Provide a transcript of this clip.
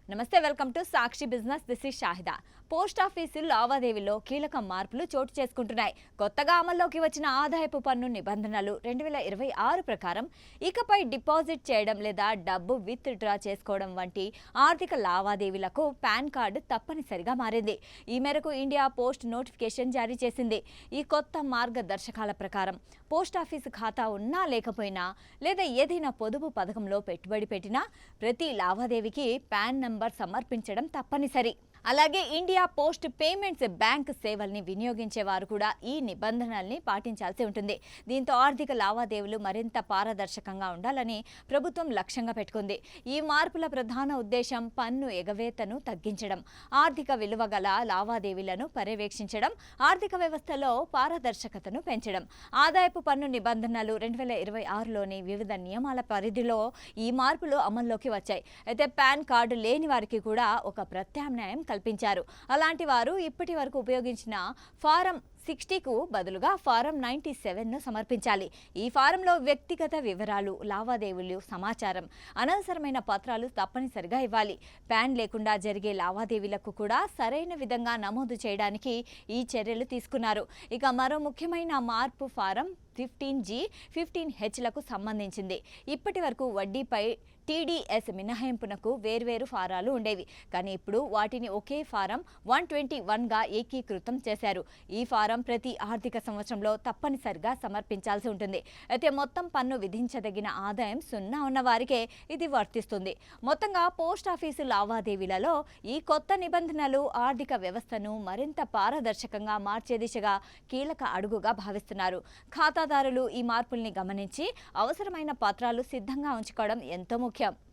నమస్తే, welcome to Sakshi business. This is Shahida. Post office లావాదేవీల్లో కీలక మార్పులు చోటు చేసుకుంటున్నాయి. కొత్తగా అమల్లోకి వచ్చిన ఆదాయపు పన్ను నిబంధనలు 2026 ప్రకారం ఇకపై డిపాజిట్ చేయడం లేదా డబ్బు విత్ డ్రా చేసుకోవడం వంటి ఆర్థిక లావాదేవీలకు పాన్ కార్డు తప్పనిసరిగా మారింది. ఈ మేరకు ఇండియా పోస్ట్ నోటిఫికేషన్ జారీ చేసింది. ఈ కొత్త మార్గదర్శకాల ప్రకారం పోస్టాఫీసు ఖాతా ఉన్నా లేకపోయినా లేదా ఏదైనా పొదుపు పథకంలో పెట్టుబడి పెట్టినా ప్రతి లావాదేవీకి పాన్ నంబర్ సమర్పించడం తప్పనిసరి. అలాగే ఇండియా పోస్ట్ పేమెంట్స్ బ్యాంక్ సేవల్ని వినియోగించే వారు కూడా ఈ నిబంధనల్ని పాటించాల్సి ఉంటుంది. దీంతో ఆర్థిక లావాదేవీలు మరింత పారదర్శకంగా ఉండాలని ప్రభుత్వం లక్ష్యంగా పెట్టుకుంది. ఈ మార్పుల ప్రధాన ఉద్దేశం పన్ను ఎగవేతను తగ్గించడం, ఆర్థిక విలువ గల లావాదేవీలను పర్యవేక్షించడం, ఆర్థిక వ్యవస్థలో పారదర్శకతను పెంచడం. ఆదాయపు పన్ను నిబంధనలు 2026లోని వివిధ నియమాల పరిధిలో ఈ మార్పులు అమల్లోకి వచ్చాయి. అయితే పాన్ కార్డు లేని వారికి కూడా ఒక ప్రత్యామ్నాయం కల్పించారు. అలాంటి వారు ఇప్పటి వరకు ఉపయోగించిన ఫారం 60కు బదులుగా ఫారం 97ను సమర్పించాలి. ఈ ఫారంలో వ్యక్తిగత వివరాలు, లావాదేవీలు సమాచారం, అనవసరమైన పత్రాలు తప్పనిసరిగా ఇవ్వాలి. పాన్ లేకుండా జరిగే లావాదేవీలకు కూడా సరైన విధంగా నమోదు చేయడానికి ఈ చర్యలు తీసుకున్నారు. ఇక మరో ముఖ్యమైన మార్పు ఫారం 15G, 15Hలకు సంబంధించింది. ఇప్పటి వరకు వడ్డీపై TDS మినహాయింపునకు వేర్వేరు ఫారాలు ఉండేవి. కానీ ఇప్పుడు వాటిని ఒకే ఫారం 121గా ఏకీకృతం చేశారు. ఈ ఫారం ప్రతి ఆర్థిక సంవత్సరంలో తప్పనిసరిగా సమర్పించాల్సి ఉంటుంది. అయితే మొత్తం పన్ను విధించదగిన ఆదాయం 0 ఉన్న వారికే ఇది వర్తిస్తుంది. మొత్తంగా పోస్టాఫీసు లావాదేవీలలో ఈ కొత్త నిబంధనలు ఆర్థిక వ్యవస్థను మరింత పారదర్శకంగా మార్చే దిశగా కీలక అడుగుగా భావిస్తున్నారు. ఖాతాదారులు ఈ మార్పుల్ని గమనించి అవసరమైన పత్రాలు సిద్ధంగా ఉంచుకోవడం ఎంతో ముఖ్యం.